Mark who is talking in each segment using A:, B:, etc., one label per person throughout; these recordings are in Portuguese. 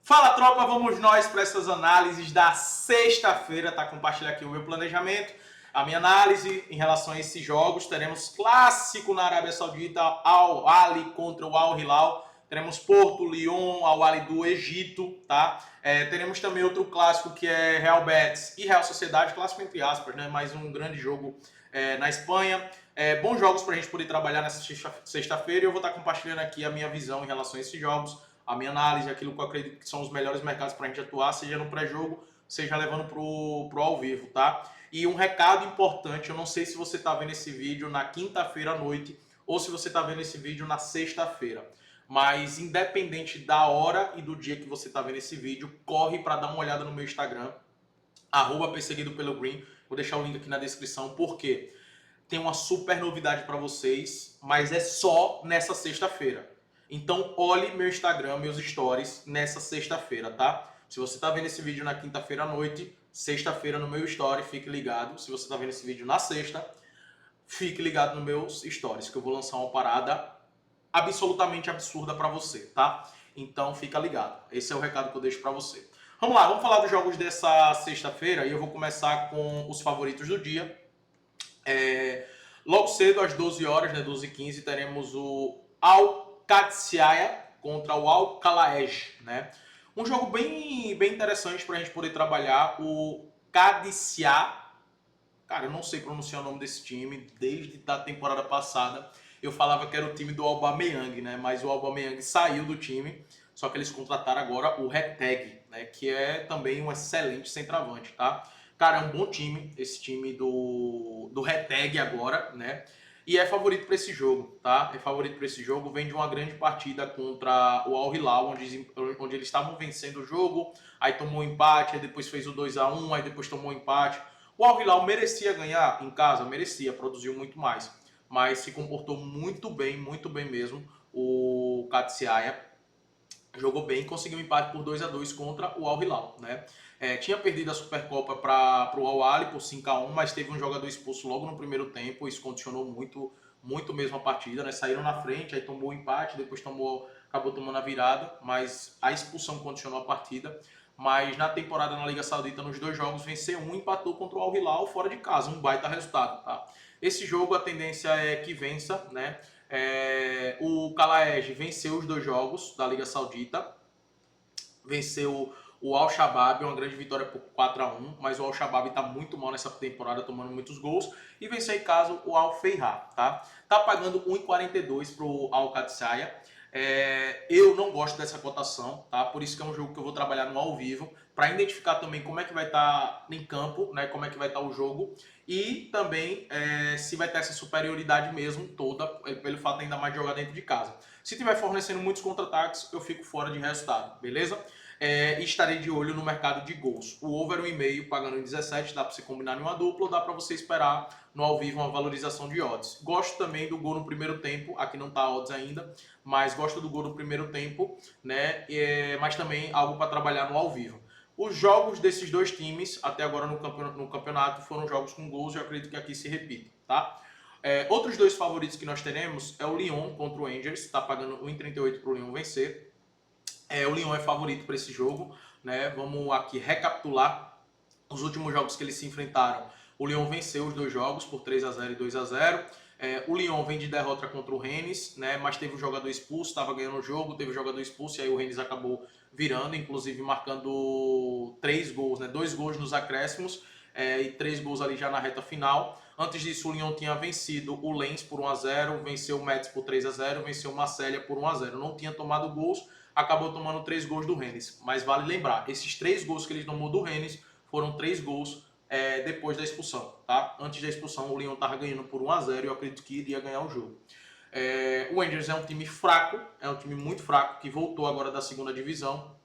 A: Fala tropa, vamos nós para essas análises da sexta-feira, tá? Compartilhar aqui o meu planejamento, a minha análise em relação a esses jogos. Teremos clássico na Arábia Saudita, Al Ahly contra o Al Hilal. Teremos Porto, Lyon, Al Ahly do Egito, tá? Teremos também outro clássico que é Real Betis e Real Sociedade, clássico entre aspas, né? Mais um grande jogo na Espanha. Bons jogos para a gente poder trabalhar nessa sexta-feira e eu vou estar compartilhando aqui a minha visão em relação a esses jogos, a minha análise, aquilo que eu acredito que são os melhores mercados para a gente atuar, seja no pré-jogo, seja levando pro ao vivo, tá? E um recado importante, eu não sei se você está vendo esse vídeo na quinta-feira à noite ou se você está vendo esse vídeo na sexta-feira, mas independente da hora e do dia que você está vendo esse vídeo, corre para dar uma olhada no meu Instagram, @perseguidopelogreen, vou deixar o link aqui na descrição, porque tem uma super novidade para vocês, mas é só nessa sexta-feira. Então, olhe meu Instagram, meus stories nessa sexta-feira, tá? Se você tá vendo esse vídeo na quinta-feira à noite, sexta-feira no meu story, fique ligado. Se você tá vendo esse vídeo na sexta, fique ligado nos meus stories, que eu vou lançar uma parada absolutamente absurda para você, tá? Então, fica ligado. Esse é o recado que eu deixo para você. Vamos lá, vamos falar dos jogos dessa sexta-feira e eu vou começar com os favoritos do dia. Logo cedo, às 12 horas, né, 12h15, teremos o Al-Qadsiya contra o Al-Kalaej, né? Um jogo bem interessante para a gente poder trabalhar. O Qadsiya, cara, eu não sei pronunciar o nome desse time, desde a temporada passada eu falava que era o time do Aubameyang, né? Mas o Aubameyang saiu do time, só que eles contrataram agora o Reteg, né? Que é também um excelente centroavante, tá? Cara, é um bom time, esse time do Reteg agora, né? E é favorito para esse jogo, tá? É favorito para esse jogo, vem de uma grande partida contra o Al Hilal, onde eles estavam vencendo o jogo, aí tomou um empate, aí depois fez o 2-1, aí depois tomou um empate. O Al Hilal merecia ganhar em casa, merecia, produziu muito mais, mas se comportou muito bem mesmo. O Qadsiya jogou bem, conseguiu um empate por 2-2 contra o Al Hilal, né? Tinha perdido a Supercopa para o Al Ahly por 5-1, mas teve um jogador expulso logo no primeiro tempo, isso condicionou muito mesmo a partida, né? Saíram na frente, aí tomou o empate, depois acabou tomando a virada, mas a expulsão condicionou a partida. Mas na temporada na Liga Saudita, nos dois jogos, venceu um, empatou contra o Al Hilal fora de casa, um baita resultado, tá? Esse jogo a tendência é que vença, né? O Kalaej venceu os dois jogos da Liga Saudita, venceu o Al-Shabaab, uma grande vitória por 4-1, mas o Al-Shabaab está muito mal nessa temporada, tomando muitos gols, e venceu em casa o Al-Feihar, tá? Tá pagando 1,42 pro Al-Qadsiya. Eu não gosto dessa cotação, tá? Por isso que é um jogo que eu vou trabalhar no ao vivo, para identificar também como é que vai estar em campo, né? Como é que vai estar o jogo, e também se vai ter essa superioridade mesmo toda, pelo fato ainda mais de jogar dentro de casa. Se tiver fornecendo muitos contra-ataques, eu fico fora de resultado, beleza? E estarei de olho no mercado de gols. O over 1,5 pagando em 17, dá para você combinar em uma dupla ou dá para você esperar no ao vivo uma valorização de odds. Gosto também do gol no primeiro tempo, aqui não está odds ainda, mas gosto do gol no primeiro tempo, né? Mas também algo para trabalhar no ao vivo. Os jogos desses dois times, até agora no campeonato, foram jogos com gols e eu acredito que aqui se repita, tá? Outros dois favoritos que nós teremos é o Lyon contra o Angers, está pagando 1,38 para o Lyon vencer. O Lyon é favorito para esse jogo, né? Vamos aqui recapitular os últimos jogos que eles se enfrentaram. O Lyon venceu os dois jogos por 3-0 e 2-0. O Lyon vem de derrota contra o Rennes, né? Mas teve um jogador expulso, estava ganhando o jogo, teve um jogador expulso e aí o Rennes acabou virando, inclusive marcando 3 gols, né? 2 gols nos acréscimos e 3 gols ali já na reta final. Antes disso, o Lyon tinha vencido o Lens por 1-0, venceu o Metz por 3-0, venceu o Marselha por 1-0. Não tinha tomado gols, acabou tomando 3 gols do Rennes. Mas vale lembrar, esses 3 gols que ele tomou do Rennes foram 3 gols depois da expulsão, tá? Antes da expulsão, o Lyon estava ganhando por 1-0 e eu acredito que iria ganhar o jogo. O Angers é um time fraco, é um time muito fraco, que voltou agora da segunda divisão.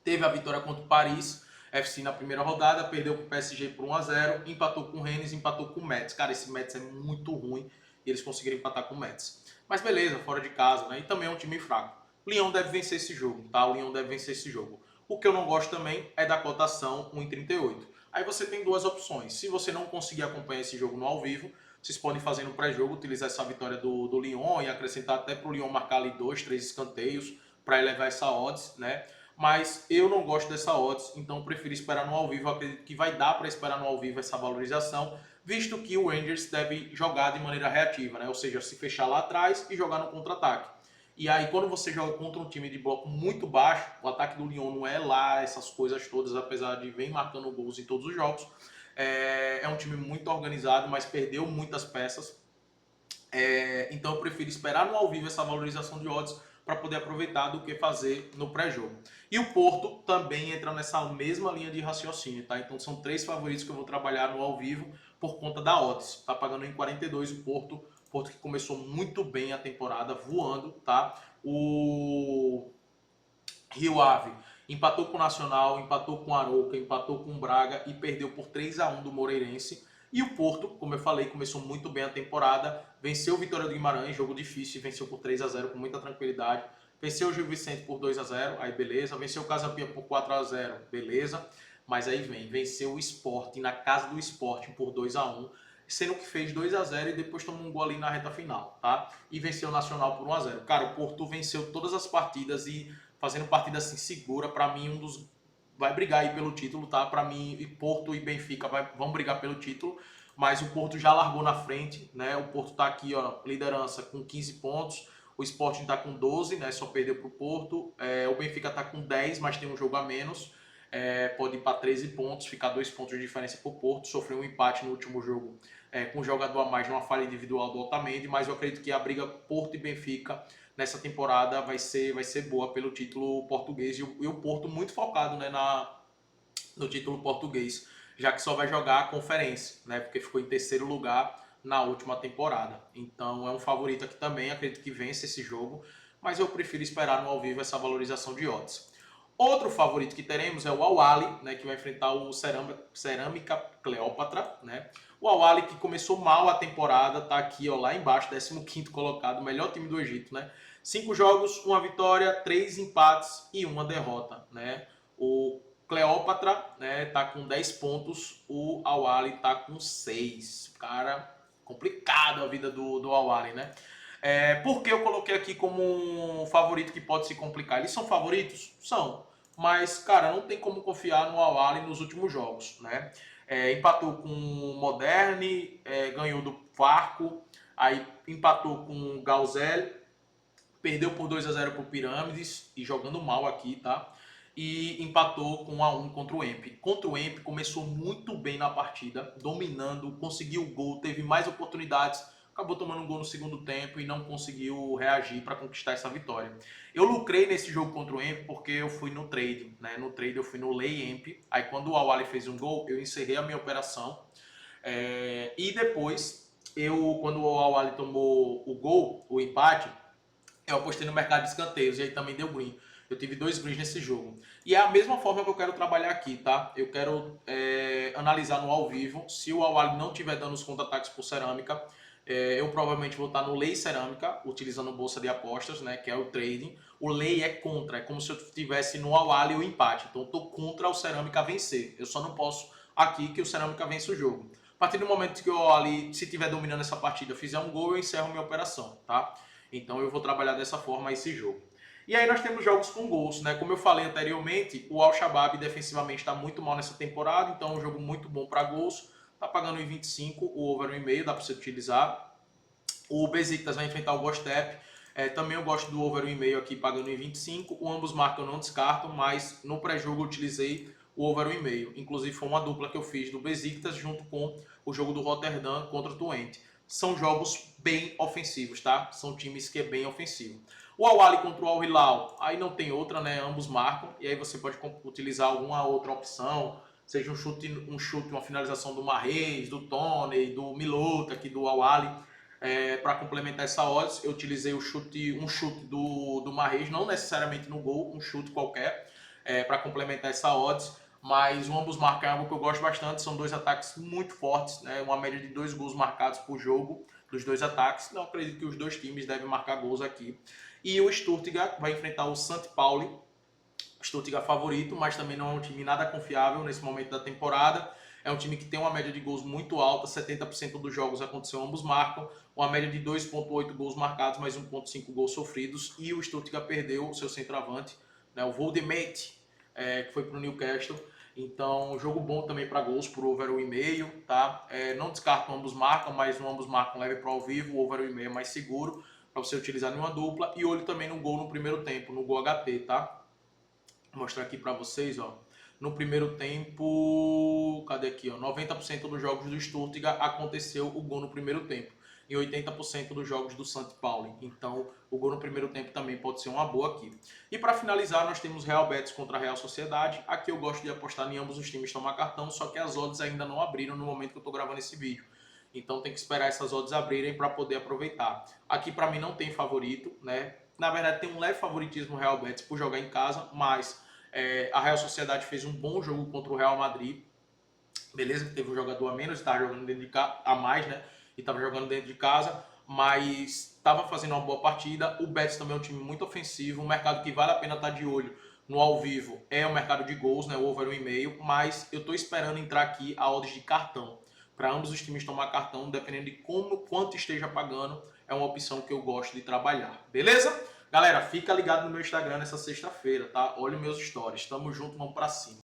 A: Teve a vitória contra o Paris FC na primeira rodada, perdeu para o PSG por 1-0, empatou com o Rennes, empatou com o Metz. Cara, esse Metz é muito ruim e eles conseguiram empatar com o Metz. Mas beleza, fora de casa, né? E também é um time fraco. O Lyon deve vencer esse jogo, tá? O Lyon deve vencer esse jogo. O que eu não gosto também é da cotação 1,38. Aí você tem duas opções. Se você não conseguir acompanhar esse jogo no ao vivo, vocês podem fazer no pré-jogo, utilizar essa vitória do Lyon e acrescentar até para o Lyon marcar ali 2, 3 escanteios para elevar essa odds, né? mas eu não gosto dessa odds, então prefiro esperar no ao vivo. Eu acredito que vai dar para esperar no ao vivo essa valorização, visto que o Rangers deve jogar de maneira reativa, né? Ou seja, se fechar lá atrás e jogar no contra-ataque. E aí, quando você joga contra um time de bloco muito baixo, o ataque do Lyon não é lá essas coisas todas, apesar de vem marcando gols em todos os jogos. É um time muito organizado, mas perdeu muitas peças. Então eu prefiro esperar no ao vivo essa valorização de odds para poder aproveitar do que fazer no pré-jogo. E o Porto também entra nessa mesma linha de raciocínio, tá? Então são 3 favoritos que eu vou trabalhar no ao vivo por conta da odds. Tá pagando em 42 o Porto. Porto que começou muito bem a temporada, voando, tá? O Rio Ave empatou com o Nacional, empatou com o Arouca, empatou com o Braga e perdeu por 3-1 do Moreirense. E o Porto, como eu falei, começou muito bem a temporada, venceu o Vitória do Guimarães, jogo difícil, venceu por 3-0 com muita tranquilidade. Venceu o Gil Vicente por 2-0, aí beleza. Venceu o Casampia por 4-0, beleza. Mas aí venceu o Sport na casa do Sport por 2-1, sendo que fez 2-0 e depois tomou um gol ali na reta final, tá? E venceu o Nacional por 1-0. Cara, o Porto venceu todas as partidas e fazendo partida assim segura, para mim um dos vai brigar aí pelo título, tá? Para mim, Porto e Benfica vão brigar pelo título, mas o Porto já largou na frente, né? O Porto tá aqui, ó, liderança com 15 pontos, o Sporting tá com 12, né? Só perdeu pro Porto, o Benfica tá com 10, mas tem um jogo a menos, pode ir para 13 pontos, ficar 2 pontos de diferença pro Porto, sofreu um empate no último jogo, com um jogador a mais numa falha individual do Otamendi, mas eu acredito que a briga Porto e Benfica nessa temporada vai ser boa pelo título português, e o Porto muito focado, né, no título português, já que só vai jogar a conferência, né, porque ficou em terceiro lugar na última temporada. Então é um favorito aqui também, acredito que vence esse jogo, mas eu prefiro esperar no ao vivo essa valorização de odds. Outro favorito que teremos é o Al-Ahly, né, que vai enfrentar o Cerâmica Cleópatra, né? O Al-Ahly que começou mal a temporada, tá aqui, ó, lá embaixo, 15º colocado, o melhor time do Egito, né? 5 jogos, 1 vitória, 3 empates e 1 derrota, né? O Cleópatra, né, tá com 10 pontos, o Al-Ahly tá com 6. Cara, complicado a vida do Al-Ahly, né? Por que eu coloquei aqui como um favorito que pode se complicar? Eles são favoritos? São. Mas, cara, não tem como confiar no Al-Ahly nos últimos jogos, né? Empatou com o Moderne, ganhou do Farco, aí empatou com o Gauzel, perdeu por 2-0 pro Pirâmides, e jogando mal aqui, tá? E empatou com 1-1 contra o EMP. Contra o EMP começou muito bem na partida, dominando, conseguiu o gol, teve mais oportunidades, acabou tomando um gol no segundo tempo e não conseguiu reagir para conquistar essa vitória. Eu lucrei nesse jogo contra o EMP porque eu fui no trade, né? No trade eu fui no Lay EMP, aí quando o Al-Ahly fez um gol, eu encerrei a minha operação, e depois, quando o Al-Ahly tomou o gol, o empate, eu apostei no mercado de escanteios e aí também deu green. Eu tive 2 greens nesse jogo. E é a mesma forma que eu quero trabalhar aqui, tá? Eu quero analisar no ao vivo. Se o Al-Ahly não tiver dando os contra-ataques por cerâmica, eu provavelmente vou estar no Lei Cerâmica, utilizando bolsa de apostas, né? Que é o trading. O Lei é contra, é como se eu estivesse no Al-Ahly o empate. Então eu tô contra o Cerâmica vencer. Eu só não posso aqui que o Cerâmica vence o jogo. A partir do momento que o Al-Ahly, se estiver dominando essa partida, fizer um gol, eu encerro minha operação, tá? Então eu vou trabalhar dessa forma esse jogo. E aí nós temos jogos com gols, né? Como eu falei anteriormente, o Al-Shabaab defensivamente está muito mal nessa temporada, então é um jogo muito bom para gols. Tá pagando em 25, o over 1,5 dá para você utilizar. O Besiktas vai enfrentar o Gostep. Também eu gosto do over 1,5 aqui pagando em 25. O ambos marcam eu não descarto, mas no pré-jogo eu utilizei o over 1,5. Inclusive foi uma dupla que eu fiz do Besiktas junto com o jogo do Rotterdam contra o Twente. São jogos bem ofensivos, tá? São times que é bem ofensivo. O Al-Ahly contra o Al-Hilal, aí não tem outra, né? Ambos marcam, e aí você pode utilizar alguma outra opção, seja um chute, uma finalização do Mahrez, do Tony, do Milota, aqui do Al-Ahly, para complementar essa odds. Eu utilizei um chute do Mahrez, não necessariamente no gol, um chute qualquer, para complementar essa odds. Mas o ambos marcam é algo que eu gosto bastante, são 2 ataques muito fortes, né? Uma média de 2 gols marcados por jogo dos 2 ataques. Não acredito que os 2 times devem marcar gols aqui. E o Stuttgart vai enfrentar o St. Pauli, Stuttgart favorito, mas também não é um time nada confiável nesse momento da temporada. É um time que tem uma média de gols muito alta, 70% dos jogos aconteceu, ambos marcam, uma média de 2,8 gols marcados, mais 1,5 gols sofridos, e o Stuttgart perdeu o seu centroavante, né? O Voldemort, que foi para o Newcastle. Então, jogo bom também para gols, por over 1,5, tá? Não descarto ambos marcam, mas no ambos marcam leve para ao vivo, o over 1,5 é mais seguro para você utilizar em uma dupla. E olho também no gol no primeiro tempo, no gol HT, tá? Vou mostrar aqui para vocês, ó. No primeiro tempo, cadê aqui, ó? 90% dos jogos do Stuttgart aconteceu o gol no primeiro tempo. E 80% dos jogos do St. Pauli. Então, o gol no primeiro tempo também pode ser uma boa aqui. E para finalizar, nós temos Real Betis contra a Real Sociedade. Aqui eu gosto de apostar em ambos os times tomar cartão, só que as odds ainda não abriram no momento que eu estou gravando esse vídeo. Então tem que esperar essas odds abrirem para poder aproveitar. Aqui para mim não tem favorito, né? Na verdade tem um leve favoritismo no Real Betis por jogar em casa, mas a Real Sociedade fez um bom jogo contra o Real Madrid. Beleza, que teve um jogador a menos, estava jogando dentro de casa, a mais, né? E estava jogando dentro de casa, mas estava fazendo uma boa partida. O Betis também é um time muito ofensivo, um mercado que vale a pena estar de olho no ao vivo é o mercado de gols, né? O over 1,5, mas eu estou esperando entrar aqui a odds de cartão. Para ambos os times tomar cartão, dependendo de quanto esteja pagando, é uma opção que eu gosto de trabalhar. Beleza? Galera, fica ligado no meu Instagram nessa sexta-feira, tá? Olha os meus stories. Tamo junto, vamos pra cima.